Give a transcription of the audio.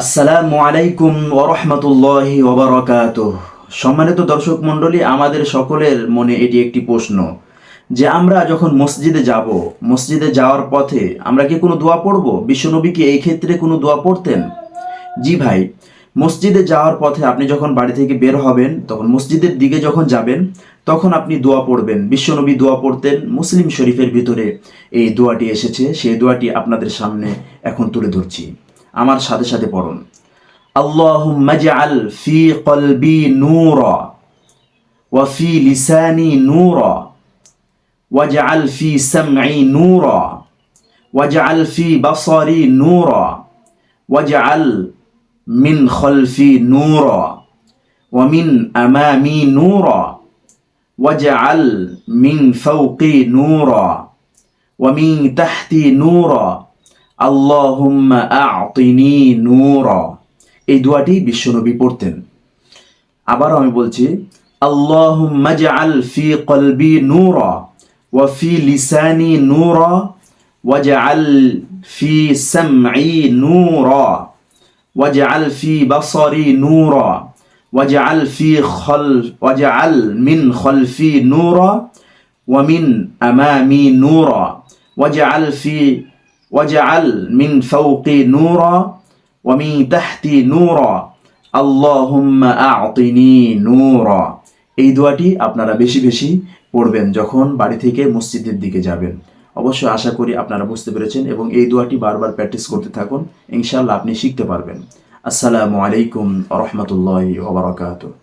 আসসালামু আলাইকুম ওয়া রাহমাতুল্লাহি ওয়া বারাকাতুহু। সম্মানিত দর্শক মণ্ডলী, আমাদের সকলের মনে এটি একটি প্রশ্ন যে আমরা যখন মসজিদে যাব, মসজিদে যাওয়ার পথে আমরা কি কোনো দোয়া পড়ব? বিশ্বনবী কি এই ক্ষেত্রে কোনো দোয়া পড়তেন? জি ভাই, মসজিদে যাওয়ার পথে আপনি যখন বাড়ি থেকে বের হবেন, তখন মসজিদের দিকে যখন যাবেন, তখন আপনি দোয়া পড়বেন। বিশ্বনবী দোয়া পড়তেন, মুসলিম শরীফের ভিতরে এই দোয়াটি এসেছে। সেই দোয়াটি আপনাদের সামনে এখন তুলে ধরছি, আমার সাথে সাথে পড়ুন। আল্লাহুম্মা ইজআল ফি কলবি নূরা ওয়া ফি লিসানি নূরা ওয়াজআল ফি সামঈ নূরা ওয়াজআল ফি বাসারি নূরা ওয়াজআল মিন খলফি নূরা ওয়া মিন আমামি নূরা ওয়াজআল মিন ফাওকি নূরা ওয়া মিন তাহতি নূরা আল্লাহুম্মা আ'তিনি নূরা। এই দোয়াটি বিশ্বনবী পড়তেন। আবারও আমি বলছি, আল্লাহুম্মা ইজআল ফি কলবি নূরা ওয়া ফি লিসানি নূরা ওয়াজআল ফি সামঈ নূরা ওয়াজআল ফি বাসারি নূরা ওয়াজআল মিন খলফি নূরা ওয়া মিন আমামি নূরা ওয়াজআল মিন ফাওকি নূরা ওয়া মিন তাহতি নূরা আল্লাহুম্মা আ'তিনি নূরা। এই দোয়াটি আপনারা বেশি বেশি পড়বেন যখন বাড়ি থেকে মসজিদের দিকে যাবেন। অবশ্যই আশা করি আপনারা বুঝতে পেরেছেন এবং এই দোয়াটি বারবার প্র্যাকটিস করতে থাকুন, ইনশাআল্লাহ আপনি শিখতে পারবেন। আসসালামু আলাইকুম ওয়া রাহমাতুল্লাহি ওয়া বারাকাতুহু।